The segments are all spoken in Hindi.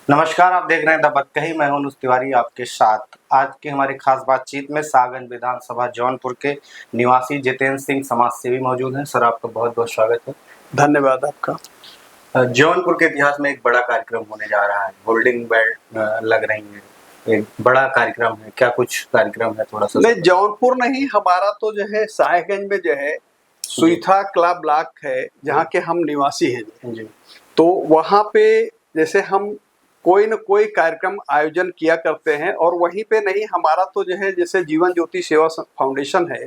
नमस्कार, आप देख रहे हैं द बतकही। मैं हूं अनुज तिवारी आपके साथ। आज की हमारी खास बातचीत में सागन विधानसभा जौनपुर के निवासी जितेंद्र सिंह समाज सेवी मौजूद हैं। सर, आपका बहुत बहुत स्वागत है। धन्यवाद आपका। जौनपुर के इतिहास में एक बड़ा कार्यक्रम होने जा रहा है, होल्डिंग बेड लग रही है, एक बड़ा कार्यक्रम है। क्या कुछ कार्यक्रम है, थोड़ा सा? नहीं, जौनपुर नहीं, हमारा तो जो है साहेबगंज में जो है सुईथा क्लब ब्लॉक है, जहाँ के हम निवासी हैं जी। तो वहाँ पे जैसे हम कोई न कोई कार्यक्रम आयोजन किया करते हैं, और वहीं पे नहीं, हमारा तो जो है जैसे जीवन ज्योति सेवा फाउंडेशन है,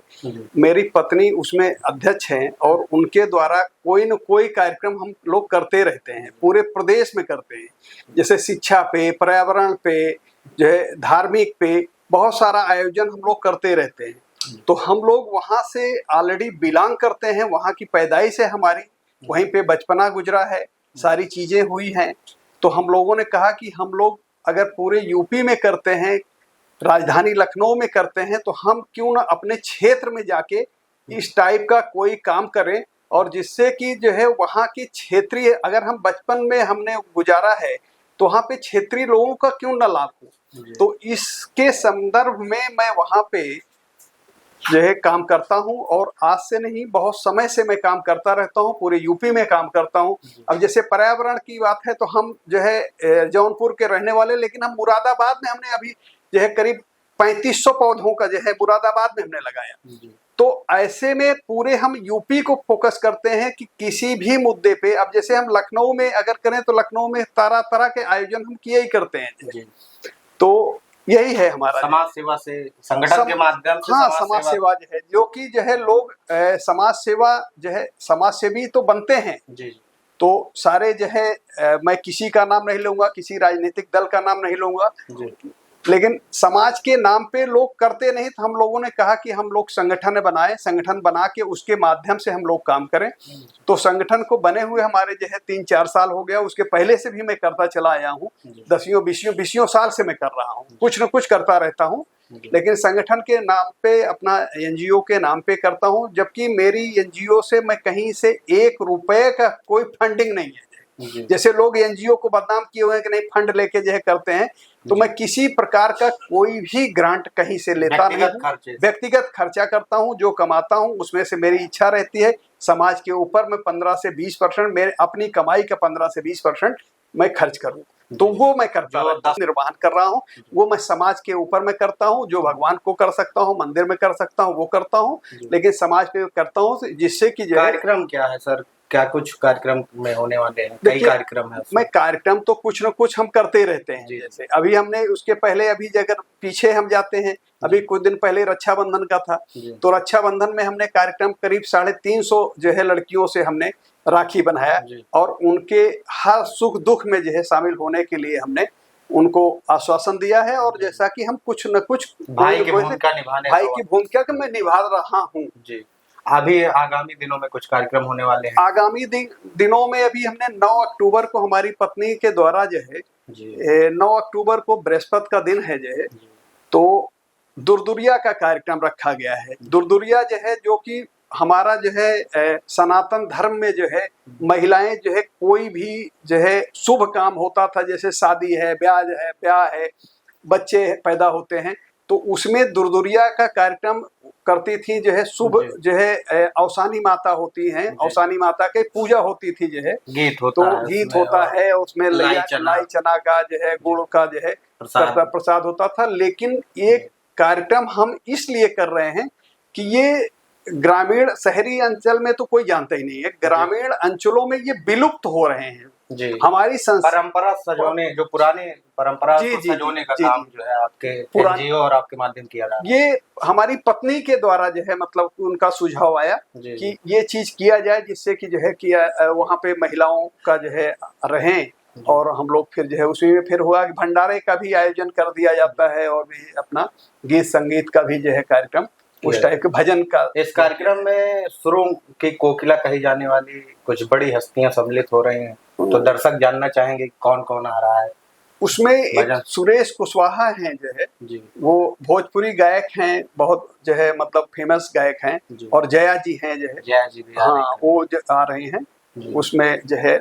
मेरी पत्नी उसमें अध्यक्ष हैं, और उनके द्वारा कोई न कोई कार्यक्रम हम लोग करते रहते हैं, पूरे प्रदेश में करते हैं। जैसे शिक्षा पे, पर्यावरण पे, जो है धार्मिक पे बहुत सारा आयोजन हम लोग करते रहते हैं। तो हम लोग वहाँ से ऑलरेडी बिलोंग करते हैं, वहाँ की पैदाइश है हमारी, वहीं पे बचपना गुजरा है, सारी चीजें हुई हैं। तो हम लोगों ने कहा कि हम लोग अगर पूरे यूपी में करते हैं, राजधानी लखनऊ में करते हैं, तो हम क्यों ना अपने क्षेत्र में जाके इस टाइप का कोई काम करें, और जिससे कि जो है वहाँ की क्षेत्रीय, अगर हम बचपन में हमने गुजारा है तो वहाँ पे क्षेत्रीय लोगों का क्यों ना लाभ हो। तो इसके संदर्भ में मैं वहाँ पे जो है काम करता हूँ, और आज से नहीं बहुत समय से मैं काम करता रहता हूँ, पूरे यूपी में काम करता हूँ। अब जैसे पर्यावरण की बात है, तो हम जो है जौनपुर के रहने वाले, लेकिन हम मुरादाबाद में हमने अभी जो है करीब 3500 पौधों का जो है मुरादाबाद में हमने लगाया। तो ऐसे में पूरे हम यूपी को फोकस करते हैं कि किसी भी मुद्दे पे, अब जैसे हम लखनऊ में अगर करें तो लखनऊ में तरह तरह के आयोजन हम किए ही करते हैं। तो यही है हमारा समाज सेवा से, संगठन के माध्यम से। हाँ, समाज सेवा जो है, जो कि जो है लोग समाज सेवा जो है, समाज सेवी तो बनते हैं जी। तो सारे जो है मैं किसी का नाम नहीं लूंगा, किसी राजनीतिक दल का नाम नहीं लूंगा जी। लेकिन समाज के नाम पे लोग करते नहीं, तो हम लोगों ने कहा कि हम लोग संगठन बनाए, संगठन बना के उसके माध्यम से हम लोग काम करें। तो संगठन को बने हुए हमारे जो है 3-4 साल हो गया, उसके पहले से भी मैं करता चला आया हूँ, 10-20 साल से मैं कर रहा हूँ, कुछ न कुछ करता रहता हूँ। लेकिन संगठन के नाम पे, अपना एनजीओ के नाम पे करता हूँ, जबकि मेरी एनजीओ से मैं कहीं से 1 रुपए का कोई फंडिंग नहीं है। जैसे लोग एनजीओ को बदनाम किए हुए हैं कि नहीं फंड लेके जो है करते हैं, तो मैं किसी प्रकार का कोई भी ग्रांट कहीं से लेता नहीं, व्यक्तिगत खर्चा करता हूं, जो कमाता हूं उसमें से मेरी इच्छा रहती है समाज के ऊपर मैं 15 से 20%, मेरे अपनी कमाई का 15 से 20% मैं खर्च करूं। तो वो मैं करता हूँ, निर्वहन कर रहा हूँ, वो मैं समाज के ऊपर मैं करता हूँ। जो भगवान को कर सकता हूँ, मंदिर में कर सकता हूँ, वो करता हूँ, लेकिन समाज पे करता हूँ, जिससे कि कार्यक्रम क्या है सर? क्या कुछ कार्यक्रम में होने वाले हैं? कई कार्यक्रम है। मैं कार्यक्रम तो कुछ न कुछ हम करते रहते हैं। जैसे अभी हमने उसके पहले, अभी अगर पीछे हम जाते हैं, अभी कुछ दिन पहले रक्षाबंधन का था, तो रक्षाबंधन में हमने कार्यक्रम करीब 350 जो है लड़कियों से हमने राखी बनाया, और उनके हर सुख दुख में जो है शामिल होने के लिए हमने उनको आश्वासन दिया है। और जैसा कि हम कुछ न कुछ भाई की भूमिका मैं निभा रहा हूँ। अभी आगामी दिनों में कुछ कार्यक्रम होने वाले हैं। आगामी दिनों में अभी हमने 9 अक्टूबर को हमारी पत्नी के द्वारा जो है 9 अक्टूबर को बृहस्पति का दिन है जो है, तो दुर्दुरिया का कार्यक्रम रखा गया है। दुर्दुरिया जो है, जो कि हमारा जो है सनातन धर्म में जो है महिलाएं जो है कोई भी जो है शुभ काम होता था, जैसे शादी है, ब्याह है, बच्चे पैदा होते हैं, तो उसमें दुर्दुरिया का कार्यक्रम करती थी। जो है शुभ जो है अवसानी माता होती हैं, अवसानी माता की पूजा होती थी, जो है गीत होता है उसमें लाई चना का जो है, गुड़ का जो है प्रसाद होता था। लेकिन ये कार्यक्रम हम इसलिए कर रहे हैं कि ये ग्रामीण, शहरी अंचल में तो कोई जानता ही नहीं है, ग्रामीण अंचलों में ये विलुप्त हो रहे हैं जी। हमारी परंपरा सजोने, जो पुराने परंपरा सजोने का काम जो है आपके एनजीओ और आपके माध्यम किया जा रहा है। ये हमारी पत्नी के द्वारा जो है, मतलब उनका सुझाव आया कि ये चीज किया जाए, जिससे कि जो है कि वहाँ पे महिलाओं का जो है रहें, और हम लोग फिर जो है उसी में फिर हुआ कि भंडारे का भी आयोजन कर दिया जाता है, और भी अपना गीत संगीत का भी जो है कार्यक्रम, उस टाइप के भजन का। इस कार्यक्रम में सुरों की कोकिला कही जाने वाली कुछ बड़ी हस्तियां सम्मिलित हो रही हैं, तो दर्शक जानना चाहेंगे कौन कौन आ रहा है उसमें। एक सुरेश कुशवाहा हैं जो है जी, वो भोजपुरी गायक हैं, बहुत जो है मतलब फेमस गायक हैं, और जया जी हैं जो है, जया जी भी हाँ वो आ रही हैं उसमें जो है।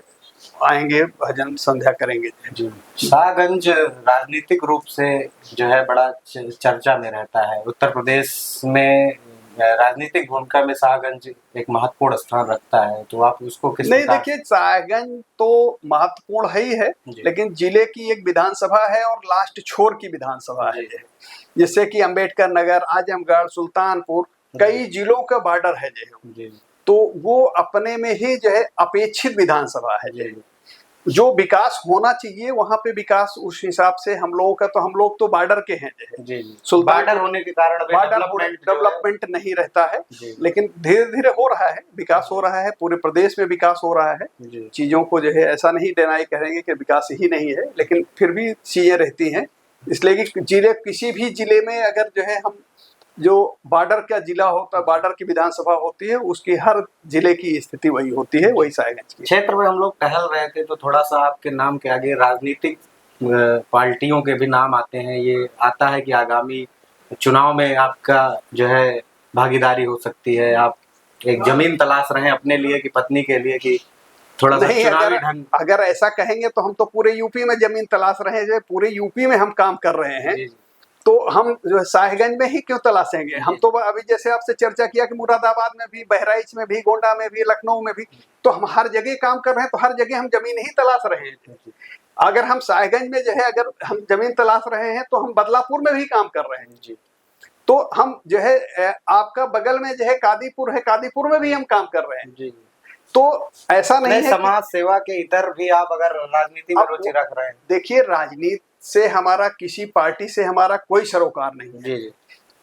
आएंगे, भजन संध्या करेंगे। जी। शाहगंज राजनीतिक रूप से जो है बड़ा चर्चा में रहता है। उत्तर प्रदेश में राजनीतिक भूमिका में शाहगंज एक महत्वपूर्ण स्थान रखता है, तो आप उसको किस नहीं, प्रकार? देखिए शाहगंज तो महत्वपूर्ण है ही है, लेकिन जिले की एक विधानसभा है और लास्ट छोर की विधानसभा है, जैसे कि अंबेडकर नगर, आजमगढ़, सुल्तानपुर, कई जिलों का बॉर्डर है जो, तो वो अपने में ही जो है अपेक्षित विधानसभा है। जो विकास होना चाहिए वहां पे विकास उस हिसाब से हम लोगों का, तो हम लोग तो बॉर्डर के हैं जो, बॉर्डर होने के कारण डेवलपमेंट नहीं रहता है, लेकिन धीरे धीरे हो रहा है, विकास हो रहा है, पूरे प्रदेश में विकास हो रहा है। चीजों को जो है ऐसा नहीं डिनाई करेंगे कि विकास ही नहीं है, लेकिन फिर भी चीजें रहती हैं, इसलिए कि जिले, किसी भी जिले में अगर जो है हम, जो बॉर्डर का जिला होता है, बॉर्डर की विधानसभा होती है, उसकी हर जिले की स्थिति वही होती है, वही शाहगंज की क्षेत्र में। हम लोग टहल रहे थे तो थोड़ा सा आपके नाम के आगे राजनीतिक पार्टियों के भी नाम आते हैं। ये आता है कि आगामी चुनाव में आपका जो है भागीदारी हो सकती है, आप एक जमीन तलाश रहे हैं अपने लिए कि पत्नी के लिए, कि थोड़ा सा चुनावी ढंग? अगर ऐसा कहेंगे तो हम तो पूरे यूपी में जमीन तलाश रहे हैं, पूरे यूपी में हम काम कर रहे हैं, तो हम जो शाहगंज में ही क्यों तलाशेंगे? हम तो अभी जैसे आपसे चर्चा किया कि मुरादाबाद में भी, बहराइच में भी, गोंडा में भी, लखनऊ में भी, तो हम हर जगह काम कर रहे हैं, तो हर जगह हम जमीन ही तलाश रहे हैं। अगर हम शाहगंज में जो है अगर हम जमीन तलाश रहे हैं, तो हम बदलापुर में भी काम कर रहे हैं, तो हम जो है आपका बगल में जो है कादीपुर है, कादीपुर में भी हम काम कर रहे हैं। तो ऐसा नहीं है, समाज सेवा के इतर भी आप अगर राजनीति में रुचि रख रहे हैं। देखिए, राजनीति से हमारा, किसी पार्टी से हमारा कोई सरोकार नहीं है,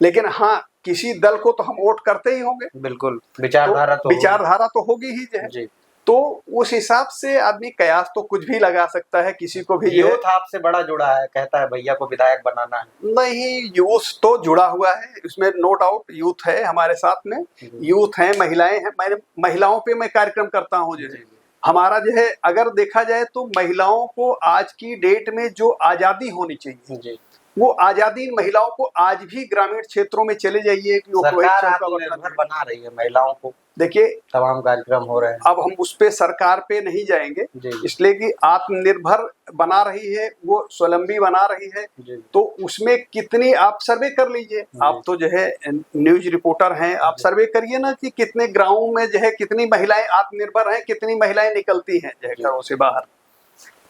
लेकिन हाँ, किसी दल को तो हम वोट करते ही होंगे। बिल्कुल, विचारधारा तो होगी ही जो है, तो उस हिसाब से आदमी कयास तो कुछ भी लगा सकता है, किसी को भी। यूथ आपसे बड़ा जुड़ा है, कहता है भैया को विधायक बनाना है। नहीं, यूथ तो जुड़ा हुआ है, इसमें नो डाउट यूथ है हमारे साथ में, यूथ है, महिलाएं हैं। मैं महिलाओं पे मैं कार्यक्रम करता हूँ जो है, हमारा जो है अगर देखा जाए तो महिलाओं को आज की डेट में जो आजादी होनी चाहिए, वो आजादी महिलाओं को आज भी ग्रामीण क्षेत्रों में चले जाइए कि वो सरकार बना रही है महिलाओं को। देखिए, तमाम कार्यक्रम हो रहे हैं। अब हम उस पे सरकार पे नहीं जाएंगे, इसलिए कि आत्मनिर्भर बना रही है, वो स्वावलंबी बना रही है, तो उसमें कितनी, आप सर्वे कर लीजिए, आप तो जो है न्यूज रिपोर्टर हैं, आप सर्वे करिए ना कि कितने गाँव में जो है कितनी महिलाएं आत्मनिर्भर हैं, कितनी महिलाएं निकलती हैं जो है घरों से बाहर।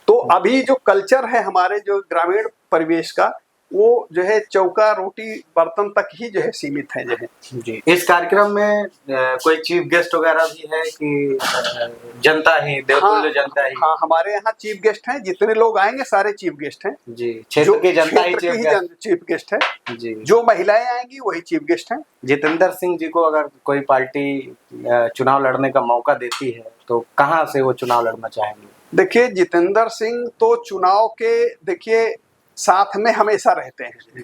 तो अभी जो कल्चर है हमारे जो ग्रामीण परिवेश का, वो जो है चौका रोटी बर्तन तक ही जो है सीमित है जो है। जी, इस कार्यक्रम में कोई चीफ गेस्ट वगैरह भी है कि जनता ही, देवतुल्य जनता ही? हाँ, हमारे यहाँ चीफ गेस्ट हैं, जितने लोग आएंगे सारे चीफ गेस्ट हैं जी। क्षेत्र की जनता ही चीफ गेस्ट है जी। जो महिलाएं आएंगी वही चीफ गेस्ट हैं। जितेंद्र सिंह जी को अगर कोई पार्टी चुनाव लड़ने का मौका देती है तो कहाँ से वो चुनाव लड़ना चाहेंगे? देखिए, जितेंद्र सिंह तो चुनाव के, देखिए, साथ में हमेशा रहते हैं,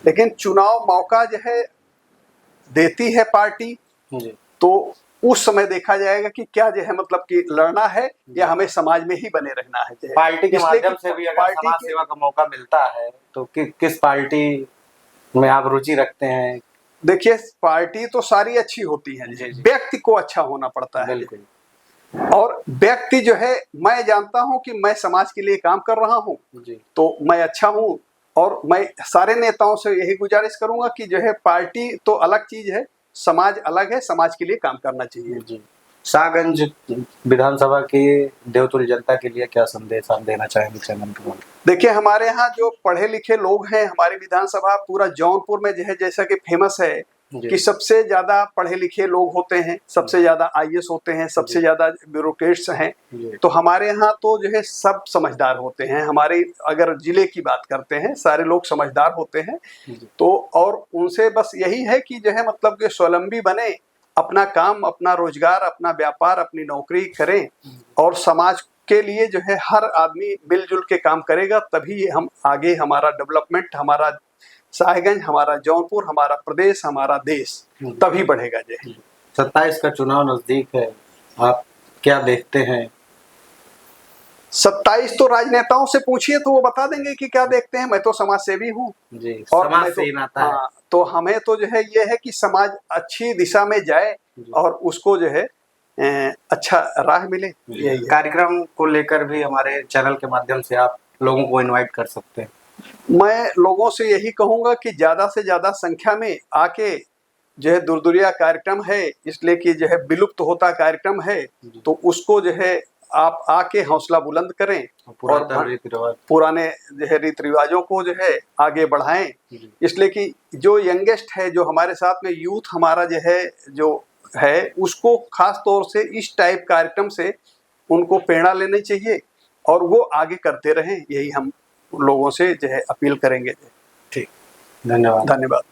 लेकिन चुनाव मौका जो है देती है पार्टी, तो उस समय देखा जाएगा कि क्या जो है मतलब कि लड़ना है या हमें समाज में ही बने रहना है। पार्टी के माध्यम से भी अगर समाज सेवा का मौका मिलता है तो किस पार्टी में आप रुचि रखते हैं? देखिए, पार्टी तो सारी अच्छी होती है, व्यक्ति को अच्छा होना पड़ता है। बिल्कुल। और व्यक्ति जो है, मैं जानता हूं कि मैं समाज के लिए काम कर रहा हूं, तो मैं अच्छा हूं, और मैं सारे नेताओं से यही गुजारिश करूंगा कि जो है पार्टी तो अलग चीज है, समाज अलग है, समाज के लिए काम करना चाहिए। जी। शाहगंज विधानसभा की देवतुल्य जनता के लिए क्या संदेश आप देना चाहेंगे चैनल के? देखिए, हमारे यहाँ जो पढ़े लिखे लोग हैं, हमारी विधानसभा पूरा जौनपुर में जो है, जैसा कि फेमस है कि सबसे ज्यादा पढ़े लिखे लोग होते हैं, सबसे ज्यादा आईएएस होते हैं, सबसे ज्यादा ब्यूरोक्रेट्स हैं, तो हमारे यहाँ तो जो है सब समझदार होते हैं। हमारे अगर जिले की बात करते हैं, सारे लोग समझदार होते हैं, तो और उनसे बस यही है कि जो है मतलब कि स्वावलंबी बने, अपना काम, अपना रोजगार, अपना व्यापार, अपनी नौकरी करें, और समाज के लिए जो है हर आदमी मिलजुल के काम करेगा, तभी हम आगे, हमारा डेवलपमेंट, हमारा शाहगंज, हमारा जौनपुर, हमारा प्रदेश, हमारा देश तभी बढ़ेगा। जय। 27 का चुनाव नजदीक है, आप क्या देखते हैं? 27 तो राजनेताओं से पूछिए तो वो बता देंगे कि क्या देखते हैं। मैं तो समाज सेवी हूँ, और समाज से ही नाता है। तो हमें तो जो है ये है कि समाज अच्छी दिशा में जाए और उसको जो है अच्छा राह मिले। यही है। कार्यक्रम को लेकर भी हमारे चैनल के माध्यम से आप लोगों को इनवाइट कर सकते हैं। मैं लोगों से यही कहूंगा कि ज्यादा से ज्यादा संख्या में आके जो है दूरदुरिया कार्यक्रम है, इसलिए कि जो है विलुप्त होता कार्यक्रम है, तो उसको जो है आप आके हौसला बुलंद करें और पुराने जो है रीति रिवाजों को जो है आगे बढ़ाएं। इसलिए कि जो यंगेस्ट है, जो हमारे साथ में यूथ हमारा जो है उसको खास तौर से इस टाइप कार्यक्रम से उनको प्रेरणा लेनी चाहिए और वो आगे करते रहें, यही हम लोगों से जो है अपील करेंगे। ठीक, धन्यवाद। धन्यवाद।